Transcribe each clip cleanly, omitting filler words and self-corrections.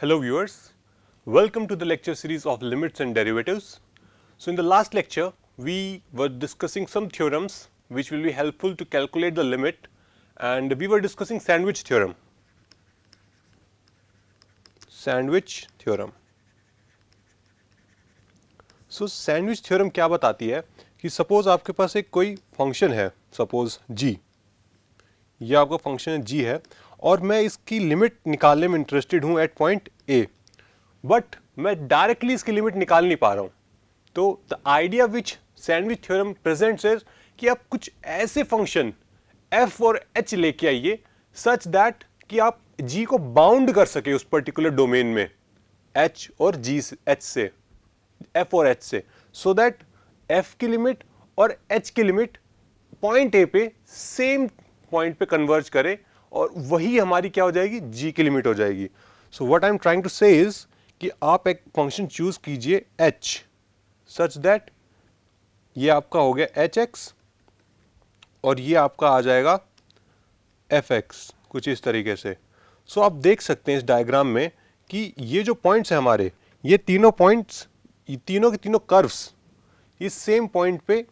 Hello viewers, welcome to the lecture series of limits and derivatives. So in the last lecture we were discussing some theorems which will be helpful to calculate the limit, and we were discussing sandwich theorem. Sandwich theorem. So sandwich theorem क्या बताती है कि suppose आपके पास एक कोई function है, suppose g, ये आपका फंक्शन g है और मैं इसकी लिमिट निकालने में इंटरेस्टेड हूं एट पॉइंट a, बट मैं डायरेक्टली इसकी लिमिट निकाल नहीं पा रहा हूं. तो the idea which sandwich theorem presents is कि आप कुछ ऐसे फंक्शन f और h लेके आइए सच दैट कि आप g को बाउंड कर सके उस पर्टिकुलर डोमेन में h और h से, f और h से, सो दैट f की लिमिट और h की लिमिट पॉइंट a पे सेम पॉइंट पे कन्वर्ज करे और वही हमारी क्या हो जाएगी, g की लिमिट हो जाएगी. So what I am trying to say is कि आप एक फंक्शन चूज कीजिए h सच दैट ये आपका हो गया hx और ये आपका आ जाएगा fx, कुछ इस तरीके से. सो आप देख सकते हैं इस डायग्राम में कि ये जो पॉइंट्स हैं हमारे, ये तीनों पॉइंट्स, ये तीनों के तीनों कर्व्स ये सेम पॉइंट पे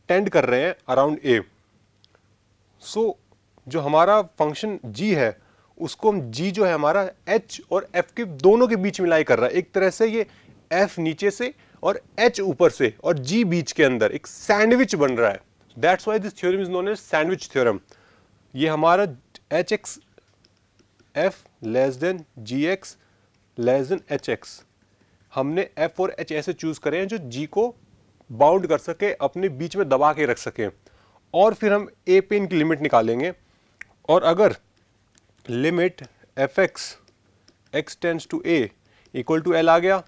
टेंड कर रहे हैं अराउंड a. सो जो हमारा फंक्शन g है उसको हम g जो है हमारा h और f के दोनों के बीच मिलाई कर रहा है. एक तरह से ये f नीचे से और h ऊपर से और g बीच के अंदर एक सैंडविच बन रहा है. That's why this theorem is known as sandwich theorem. ये हमारा hx f less than gx less than hx, हमने f और h ऐसे चूज करे हैं जो g को बाउंड कर सके, अपने बीच में दबा के रख सके, और फिर हम a पे इनकी लिमिट निकालेंगे. और अगर limit fx x tends to a equal to l आ गया,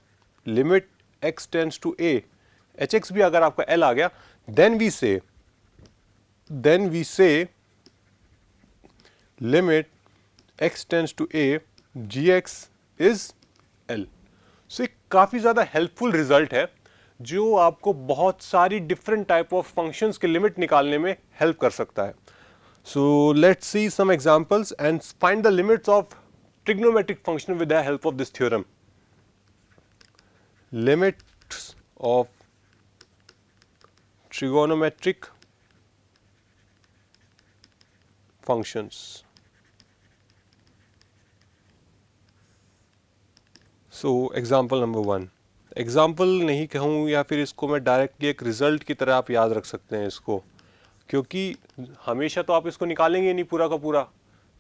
limit x tends to a hx भी अगर आपका l आ गया, then we say limit x tends to a gx is l. So एक काफ़ी ज़्यादा हेल्पफुल रिजल्ट है जो आपको बहुत सारी डिफरेंट टाइप ऑफ फंक्शंस के लिमिट निकालने में हेल्प कर सकता है. So let's see some examples and find the limits of trigonometric function with the help of this theorem. Limits of trigonometric functions. So example number 1. Example नहीं कहूँ या फिर इसको मैं डायरेक्टली एक रिजल्ट की तरह आप याद रख सकते हैं इसको, क्योंकि हमेशा तो आप इसको निकालेंगे नहीं पूरा का पूरा,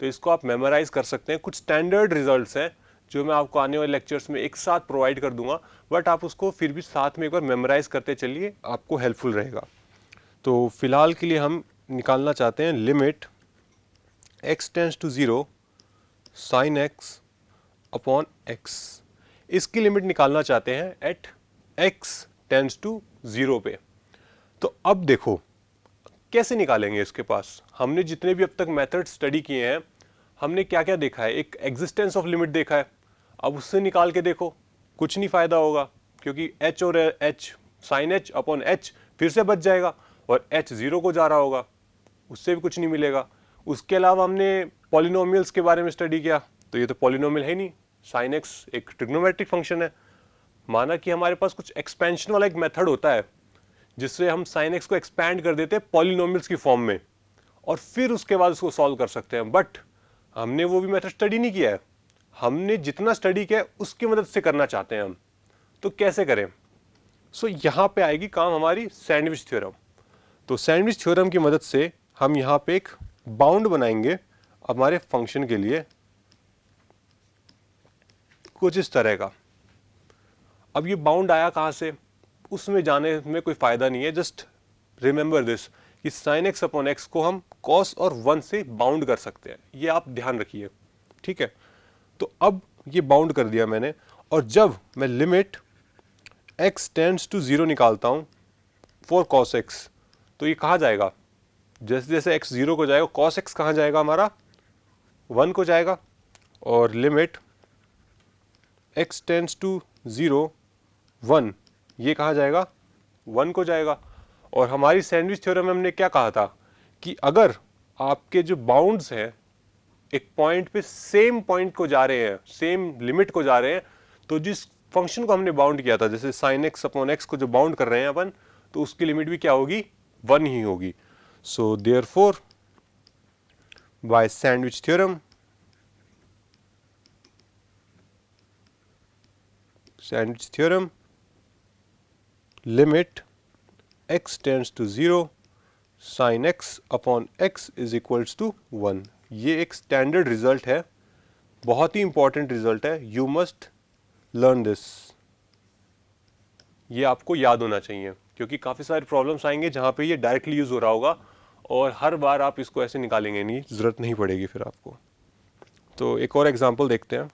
तो इसको आप मेमोराइज कर सकते हैं. कुछ स्टैंडर्ड रिजल्ट्स हैं जो मैं आपको आने वाले लेक्चर्स में एक साथ प्रोवाइड कर दूंगा, बट आप उसको फिर भी साथ में एक बार मेमोराइज करते चलिए, आपको हेल्पफुल रहेगा. तो फिलहाल के लिए हम निकालना चाहते हैं limit x tends to 0 sin x upon x. इसकी लिमिट निकालना चाहते हैं एट x टेंड्स टू 0 पे. तो अब देखो कैसे निकालेंगे इसके पास. हमने जितने भी अब तक मेथड स्टडी किए हैं, हमने क्या क्या देखा है, एक एग्जिस्टेंस ऑफ लिमिट देखा है. अब उससे निकाल के देखो, कुछ नहीं फायदा होगा क्योंकि h और h sin h upon h फिर से बच जाएगा और h 0 को जा रहा होगा, उससे भी कुछ नहीं मिलेगा. उसके अलावा हमने पॉलिनोमियल्स के बारे में स्टडी किया, तो ये तो पॉलिनोमियल है नहीं, sin x एक ट्रिग्नोमेट्रिक फंक्शन है. माना कि हमारे पास कुछ एक्सपेंशन वाला एक मेथड होता है जिससे हम sin x को एक्सपैंड कर देते हैं पॉलिनोमियल्स की फॉर्म में और फिर उसके बाद उसको सॉल्व कर सकते हैं. बट हमने वो भी मेथड स्टडी नहीं किया है, हमने जितना स्टडी किया है उसकी मदद से करना चाहते हैं हम. तो कैसे करें? सो यहाँ पे आएगी काम हमारी सैंडविच थ्योरम. तो सैंडविच थ्योरम की मदद से हम यहाँ पे एक बाउंड बनाएंगे हमारे फंक्शन के लिए कुछ इस तरह का. अब ये बाउंड आया कहाँ से, उसमें जाने में कोई फायदा नहीं है. जस्ट रिमेंबर दिस कि sin x अपॉन x को हम cos और 1 से बाउंड कर सकते हैं, ये आप ध्यान रखिए, ठीक है. तो अब ये बाउंड कर दिया मैंने, और जब मैं लिमिट x टेंड्स टू 0 निकालता हूँ फॉर cos x, तो ये कहाँ जाएगा, जैसे जैसे x 0 को जाएगा cos x कहाँ जाएगा, हमारा 1 को जाएगा. और लिमिट x टेंड्स टू 0 1 ये कहाँ जाएगा, 1 को जाएगा. और हमारी सैंडविच थ्योरम में हमने क्या कहा था कि अगर आपके जो बाउंड्स हैं एक पॉइंट पे सेम पॉइंट को जा रहे हैं, सेम लिमिट को जा रहे हैं, तो जिस फंक्शन को हमने बाउंड किया था, जैसे साइन एक्स अपॉन एक्स को जो बाउंड कर रहे हैं अपन, तो उसकी लिमिट भी क्या होगी, 1 ही होगी. So therefore by sandwich theorem, limit x tends to 0 sine x upon x is equals to 1. ये एक स्टैंडर्ड रिजल्ट है, बहुत ही इंपॉर्टेंट रिजल्ट है. You must learn this. ये आपको याद होना चाहिए, क्योंकि काफ़ी सारे प्रॉब्लम्स आएंगे जहाँ पे ये डायरेक्टली यूज़ हो रहा होगा, और हर बार आप इसको ऐसे निकालेंगे नहीं, ज़रूरत नहीं पड़ेगी फिर आपको. तो एक और एग्जांपल देखते हैं.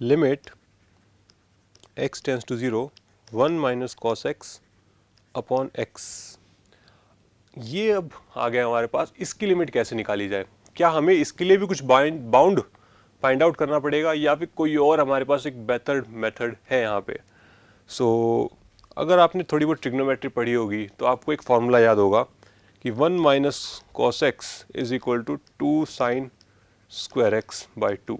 Limit x tends to 0 1 minus cos x upon x. ये अब आ गया हमारे पास. इसकी लिमिट कैसे निकाली जाए? क्या हमें इसके लिए भी कुछ बाउंड फाइंड आउट करना पड़ेगा, या फिर कोई और हमारे पास एक बेहतर मेथड है यहाँ पे? अगर आपने थोड़ी बहुत ट्रिग्नोमेट्री पढ़ी होगी तो आपको एक फॉर्मूला याद होगा कि 1 minus cos x is equal to 2 sine square x by 2.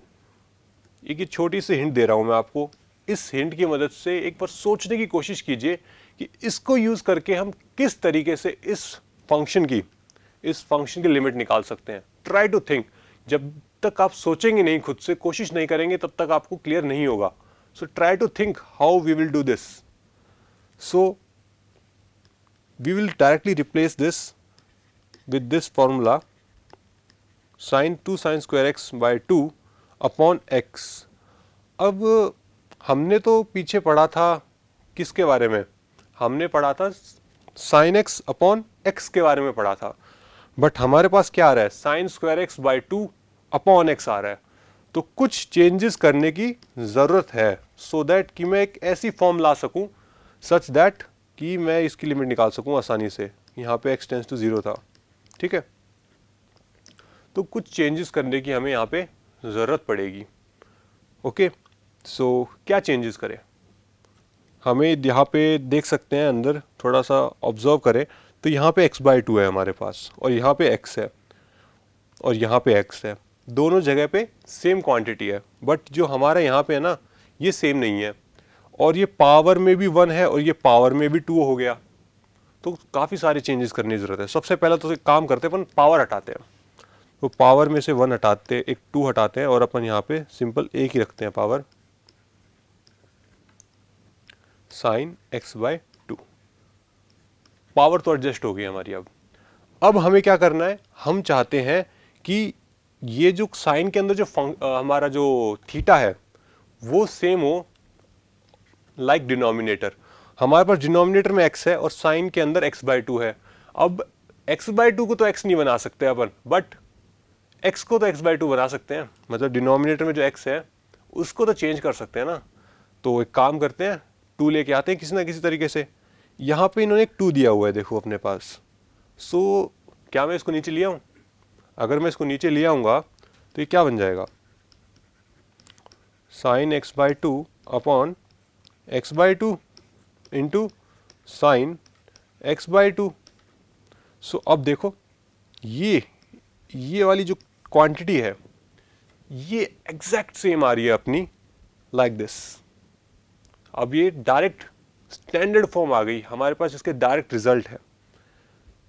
एक छोटी सी हिंट दे रहा हूँ मैं आपको. इस हिंट की मदद से एक बार सोचने की कोशिश कीजिए कि इसको यूज़ करके हम किस तरीके से इस फंक्शन की लिमिट निकाल सकते हैं. Try to think. जब तक आप सोचेंगे नहीं, खुद से कोशिश नहीं करेंगे, तब तक आपको क्लियर नहीं होगा. So try to think how we will do this. So we will directly replace this with this formula sine 2 sine square x by 2 upon x. अब हमने तो पीछे पढ़ा था किसके बारे में? हमने पढ़ा था साइन एक्स अपॉन एक्स के बारे में पढ़ा था. बट हमारे पास क्या आ रहा है? Sine square x by 2 upon x आ रहा है. तो कुछ चेंजेस करने की ज़रूरत है, सो दैट कि मैं एक ऐसी फॉर्म ला सकूं सच दैट कि मैं इसकी लिमिट निकाल सकूं आसानी से. यहाँ पे x टेंड्स टू 0 था, ठीक है. तो कुछ चेंजेस करने की हमें यहाँ पे ज़रूरत पड़ेगी. ओके, सो क्या चेंजेस करें? हमें यहाँ पे देख सकते हैं, अंदर थोड़ा सा ऑब्जर्व करें तो यहाँ पे x बाई 2 है हमारे पास, और यहाँ पे x है, और यहाँ पे x है. दोनों जगह पे सेम क्वांटिटी है, बट जो हमारा यहाँ पे है ना, ये सेम नहीं है. और ये पावर में भी 1 है और ये पावर में भी 2 हो गया. तो काफ़ी सारे चेंजेस करने की ज़रूरत है. सबसे पहले तो एक काम करते हैं, अपन पावर हटाते हैं. तो पावर में से 1 हटाते हैं, एक 2 हटाते हैं, और अपन यहाँ पे सिंपल एक ही रखते हैं, power sine x by 2. Power तो एडजस्ट हो गई हमारी. अब हमें क्या करना है? हम चाहते हैं कि ये जो साइन के अंदर जो हमारा जो थीटा है वो सेम हो लाइक डिनोमिनेटर. हमारे पास डिनोमिनेटर में x है और साइन के अंदर x बाई 2 है. अब x बाई 2 को तो x नहीं बना सकते अपन, बट x को तो x बाई 2 बना सकते हैं. मतलब डिनोमिनेटर में जो x है उसको तो चेंज कर सकते हैं ना. तो एक काम करते हैं, 2 लेके आते हैं किसी ना किसी तरीके से. यहाँ पे इन्होंने एक 2 दिया हुआ है, देखो अपने पास. सो क्या मैं इसको नीचे ले आऊँ? अगर मैं इसको नीचे ले आऊँगा तो ये क्या बन जाएगा? Sine x by 2 upon x by 2 into sine x by 2. So अब देखो, ये वाली जो क्वांटिटी है ये एग्जैक्ट सेम आ रही है अपनी, लाइक दिस. अब ये डायरेक्ट स्टैंडर्ड फॉर्म आ गई हमारे पास, इसके डायरेक्ट रिजल्ट है.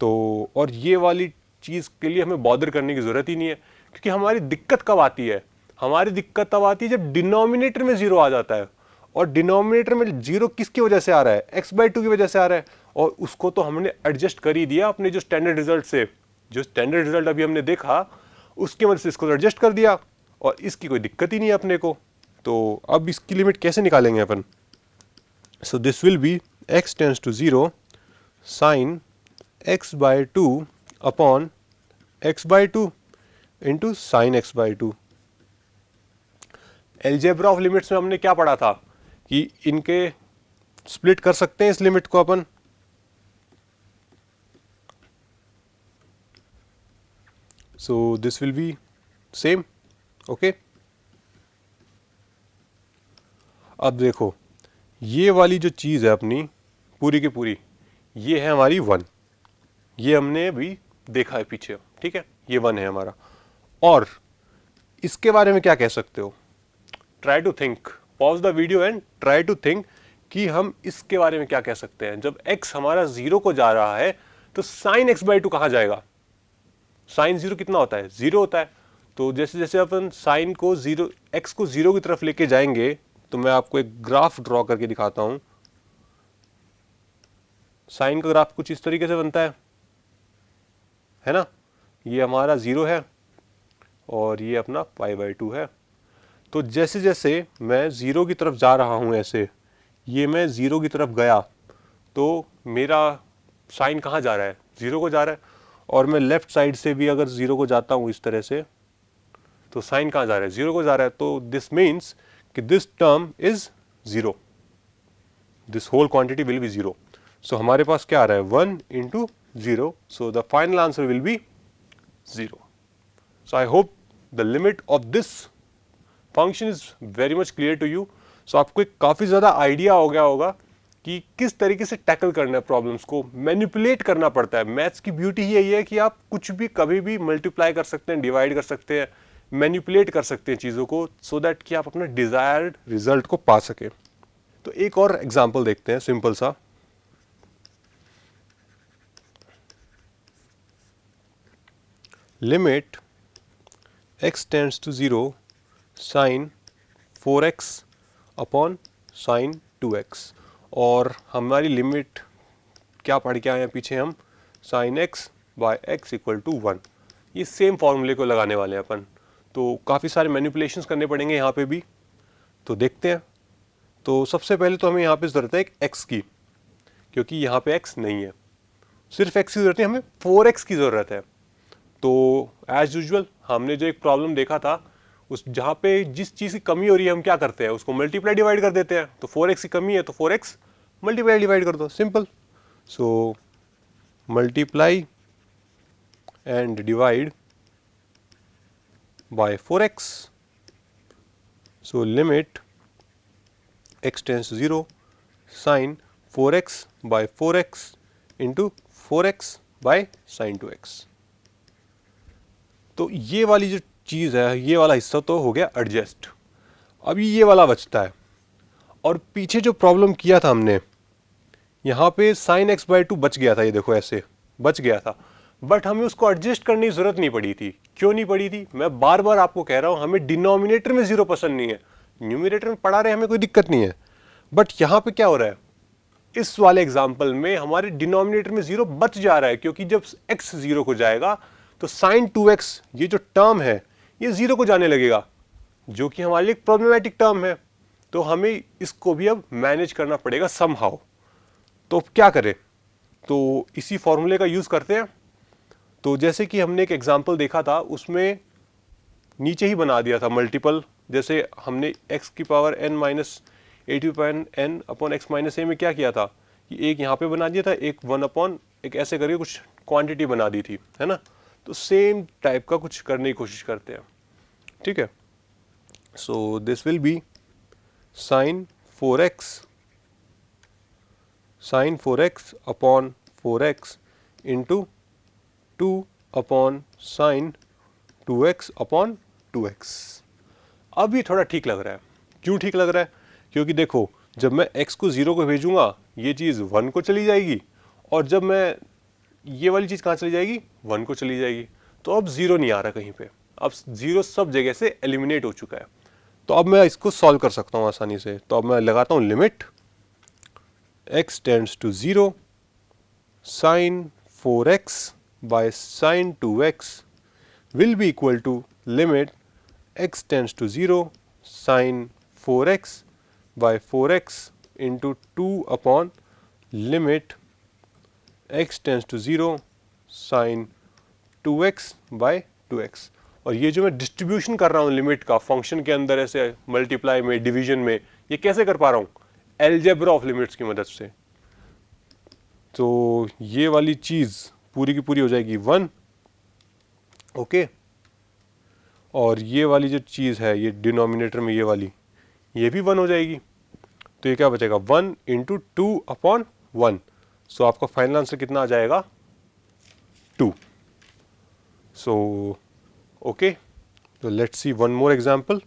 तो और ये वाली चीज़ के लिए हमें बॉदर करने की ज़रूरत ही नहीं है, क्योंकि हमारी दिक्कत कब आती है? हमारी दिक्कत तब आती है जब डिनोमिनेटर में 0 आ जाता है. और डिनोमिनेटर में 0 किसकी वजह से आ रहा है? x बाई 2 की वजह से आ रहा है. और उसको तो हमने एडजस्ट कर ही दिया अपने जो स्टैंडर्ड रिजल्ट से. जो स्टैंडर्ड रिजल्ट अभी हमने देखा उसकी मदद से इसको एडजस्ट कर दिया, और इसकी कोई दिक्कत ही नहीं है अपने को. तो अब इसकी लिमिट कैसे निकालेंगे अपन? So this will be x tends to 0 sine x by 2 upon x by 2 into sine x by 2. Algebra of limits में हमने क्या पढ़ा था कि इनके स्प्लिट कर सकते हैं इस लिमिट को अपन. So this will be same. Okay, अब देखो, ये वाली जो चीज़ है अपनी पूरी की पूरी, ये है हमारी 1. ये हमने अभी देखा है पीछे, ठीक है, ये 1 है हमारा। और इसके बारे में क्या कह सकते हो, try to think, pause the video and try to think कि हम इसके बारे में क्या कह सकते हैं। जब x हमारा 0 को जा रहा है तो साइन x/2 कहाँ जाएगा? साइन 0 कितना होता है? 0 होता है। तो जैसे जैसे अपन साइन को 0, x को 0 की तरफ लेके जाएंगे, तो मैं आपको एक ग्राफ ड्रॉ करके दिखाता हूं। साइन का ग्राफ कुछ इस तरीके से बनता है ना, ये हमारा 0 है और ये अपना π/2 है। तो जैसे जैसे मैं 0 की तरफ जा रहा हूं, ऐसे ये मैं 0 की तरफ गया तो मेरा साइन कहाँ जा रहा है? 0 को जा रहा है। और मैं लेफ्ट साइड से भी अगर 0 को जाता हूँ इस तरह से, तो साइन कहाँ जा रहा है? 0 को जा रहा है। तो दिस मीन्स कि this term is 0, this whole quantity will be 0। So हमारे पास क्या आ रहा है? 1 into 0, so the final answer will be 0। So I hope the limit of this function is very much clear to you. So आपको एक काफ़ी ज़्यादा आइडिया हो गया होगा कि किस तरीके से टैकल करना है प्रॉब्लम्स को, मैनिपुलेट करना पड़ता है। मैथ्स की ब्यूटी ही यही है कि आप कुछ भी कभी भी मल्टीप्लाई कर सकते हैं, डिवाइड कर सकते हैं, मैनिपुलेट कर सकते हैं चीज़ों को, सो दैट कि आप अपना डिजायर्ड रिजल्ट को पा सके। तो एक और एग्जाम्पल देखते हैं सिंपल सा। Limit x tends to 0 sine 4x upon sine 2x। और हमारी लिमिट क्या पढ़ के आए हैं पीछे हम? Sine x by x equal to 1। ये सेम फॉर्मूले को लगाने वाले हैं अपन, तो काफ़ी सारे मैनिपुलेशंस करने पड़ेंगे यहाँ पे भी। तो देखते हैं। तो सबसे पहले तो हमें यहाँ पे ज़रूरत है एक x की, क्योंकि यहाँ पे x नहीं है, सिर्फ x की ज़रूरत है, हमें 4x की ज़रूरत है। तो एज यूजुअल हमने जो एक प्रॉब्लम देखा था, उस जहाँ पे जिस चीज़ की कमी हो रही है हम क्या करते हैं? उसको मल्टीप्लाई डिवाइड कर देते हैं। तो 4x की कमी है तो 4x मल्टीप्लाई डिवाइड कर दो, simple. So multiply and divide by 4x। So limit x tends to 0 sine 4x by 4x into 4x by sine 2x। तो ये वाली जो चीज़ है, ये वाला हिस्सा तो हो गया एडजस्ट। अभी ये वाला बचता है। और पीछे जो प्रॉब्लम किया था हमने, यहाँ पे साइन x/2 बच गया था, ये देखो ऐसे बच गया था, बट हमें उसको एडजस्ट करने की जरूरत नहीं पड़ी थी। क्यों नहीं पड़ी थी? मैं बार बार आपको कह रहा हूँ, हमें डिनोमिनेटर में 0 पसंद नहीं है। न्यूमिनेटर में पढ़ा रहे हमें कोई दिक्कत नहीं है, बट यहाँ पे क्या हो रहा है? इस वाले एग्जाम्पल में हमारे डिनोमिनेटर में 0 बच जा रहा है, क्योंकि जब x 0 को जाएगा तो साइन 2x ये जो टर्म है ये 0 को जाने लगेगा, जो कि हमारे लिए प्रॉब्लमेटिक टर्म है। तो हमें इसको भी अब मैनेज करना पड़ेगा समहाउ। तो क्या करें? तो इसी फॉर्मूले का यूज़ करते हैं। तो जैसे कि हमने एक एग्जाम्पल देखा था, उसमें नीचे ही बना दिया था मल्टीपल। जैसे हमने x की power n minus n upon x minus a में क्या किया था कि एक यहाँ पे बना दिया था, एक 1 अपॉन एक ऐसे करके कुछ क्वांटिटी बना दी थी, है ना। तो सेम टाइप का कुछ करने की कोशिश करते हैं, ठीक है। So this will be sine 4x upon 4x into 2 upon sine 2x upon 2x। अब ये थोड़ा ठीक लग रहा है। क्यों ठीक लग रहा है? क्योंकि देखो, जब मैं x को 0 को भेजूंगा ये चीज़ 1 को चली जाएगी, और जब मैं ये वाली चीज़ कहाँ चली जाएगी? 1 को चली जाएगी। तो अब 0 नहीं आ रहा कहीं पे, अब 0 सब जगह से एलिमिनेट हो चुका है। तो अब मैं इसको सॉल्व कर सकता हूँ आसानी से। तो अब मैं लगाता हूँ limit x tends to 0 sine 4x by sine 2x will be equal to limit x tends to 0 sin 4x by 4x into 2 upon limit x tends to 0 sin 2x by 2x। और ये जो मैं distribution कर रहा हूँ limit का function के अंदर ऐसे मल्टीप्लाई में, डिवीजन में, ये कैसे कर पा रहा हूँ? एलजेब्रा ऑफ लिमिट्स की मदद से। तो ये वाली चीज़ पूरी की पूरी हो जाएगी 1, ओके। और ये वाली जो चीज़ है, ये डिनोमिनेटर में ये वाली, ये भी 1 हो जाएगी। तो ये क्या बचेगा? 1 इंटू 2 अपॉन 1। सो आपका फाइनल आंसर कितना आ जाएगा? 2. So okay, so let's see one more example.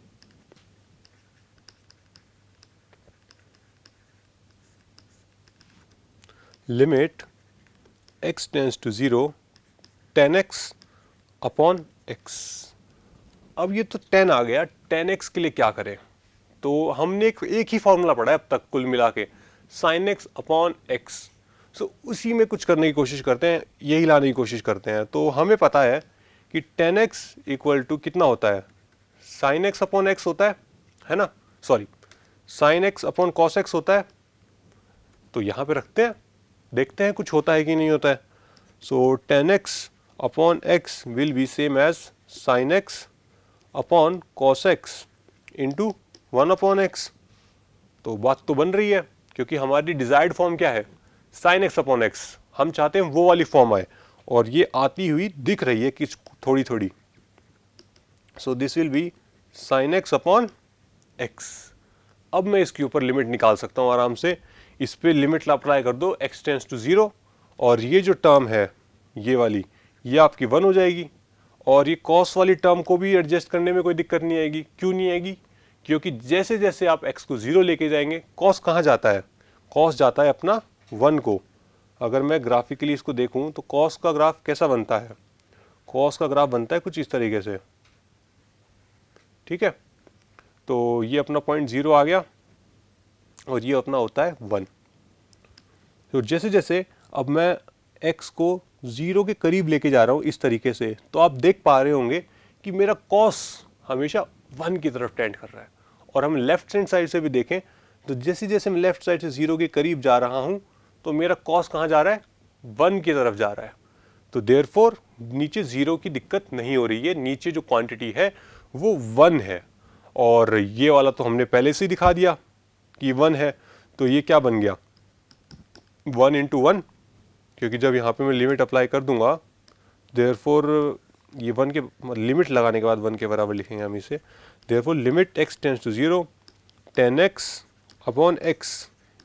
Limit x tends to 0 10x upon x. अब ये तो 10 आ गया, 10x के लिए क्या करें? तो हमने एक ही फॉर्मूला पढ़ा है अब तक कुल मिला के, साइन एक्स अपॉन एक्स. सो उसी में कुछ करने की कोशिश करते हैं, यही लाने की कोशिश करते हैं. तो हमें पता है कि 10x इक्वल टू कितना होता है, साइन एक्स अपॉन एक्स होता है ना, sorry sine x upon cos x होता है. तो यहाँ पे रखते हैं, देखते हैं कुछ होता है कि नहीं होता है. So 10x upon x will be same as sine x upon cos x into 1 upon x. तो बात तो बन रही है, क्योंकि हमारी डिजायर्ड फॉर्म क्या है, साइन एक्स अपॉन एक्स. हम चाहते हैं वो वाली फॉर्म आए, और ये आती हुई दिख रही है कि थोड़ी थोड़ी. सो this will be sign x upon x. अब मैं इसके ऊपर लिमिट निकाल सकता हूँ आराम से. इस पे लिमिट अप्लाई कर दो, x टेंस टू 0, और ये जो टर्म है ये वाली, ये आपकी 1 हो जाएगी. और ये कॉस वाली टर्म को भी एडजस्ट करने में कोई दिक्कत नहीं आएगी. क्यों नहीं आएगी? क्योंकि जैसे जैसे आप x को 0 लेके जाएंगे, कॉस कहाँ जाता है, कॉस जाता है अपना 1 को. अगर मैं ग्राफिकली इसको देखूं तो कॉस का ग्राफ कैसा बनता है, कॉस का ग्राफ बनता है कुछ इस तरीके से. ठीक है, तो ये अपना पॉइंट 0 आ गया, और ये अपना होता है 1. तो जैसे जैसे अब मैं x को 0 के करीब लेके जा रहा हूँ इस तरीके से, तो आप देख पा रहे होंगे कि मेरा कॉस हमेशा 1 की तरफ टेंड कर रहा है. और हम लेफ्ट हैंड साइड से भी देखें तो जैसे जैसे मैं लेफ्ट साइड से 0 के करीब जा रहा हूँ, तो मेरा कॉस कहाँ जा रहा है, 1 की तरफ जा रहा है. तो देयरफॉर नीचे 0 की दिक्कत नहीं हो रही है, नीचे जो क्वांटिटी है वो 1 है. और ये वाला तो हमने पहले से ही दिखा दिया कि 1 है. तो ये क्या बन गया, 1 इंटू 1, क्योंकि जब यहाँ पे मैं लिमिट अप्लाई कर दूंगा, देयरफॉर ये 1 के लिमिट लगाने के बाद 1 के बराबर लिखेंगे हम इसे. Therefore limit x tends to 0 10x upon x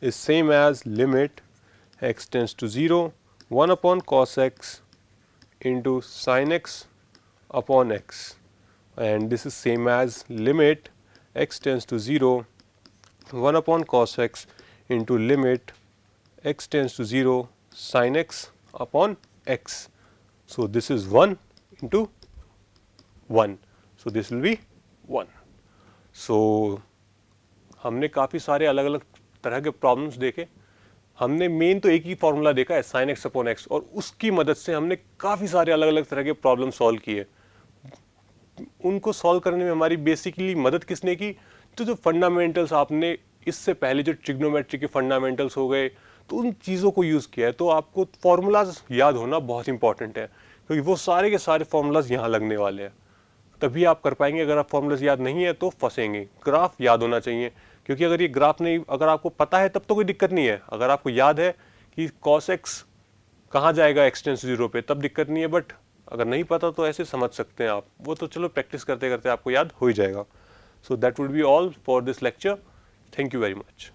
is same as limit x tends to 0 1 upon cos x into sine x upon x. and this is same as limit x tends to 0 1 upon cos x into limit x tends to 0 sin x upon x. So this is 1 into 1. So this will be 1. So हमने काफ़ी सारे अलग अलग तरह के problems देखे. हमने main तो एक ही फॉर्मूला देखा है, साइन एक्स अपॉन एक्स, और उसकी मदद से हमने काफ़ी सारे अलग अलग तरह के प्रॉब्लम सॉल्व किए. उनको सॉल्व करने में हमारी बेसिकली मदद किसने की, तो जो फंडामेंटल्स आपने इससे पहले जो ट्रिग्नोमेट्री के फंडामेंटल्स हो गए, तो उन चीज़ों को यूज़ किया है. तो आपको फार्मूलाज याद होना बहुत इंपॉर्टेंट है, क्योंकि वो सारे के सारे फार्मूलाज यहाँ लगने वाले हैं, तभी आप कर पाएंगे. अगर आप फार्मूलाज याद नहीं है तो फंसेंगे. ग्राफ याद होना चाहिए, क्योंकि अगर ये ग्राफ नहीं, अगर आपको पता है तब तो कोई दिक्कत नहीं है. अगर आपको याद है कि कॉस एक्स कहाँ जाएगा x टेंस टू 0 पे, तब दिक्कत नहीं है. बट अगर नहीं पता तो ऐसे समझ सकते हैं आप, वो तो चलो प्रैक्टिस करते करते आपको याद हो ही जाएगा. So that would be all for this lecture. Thank you very much.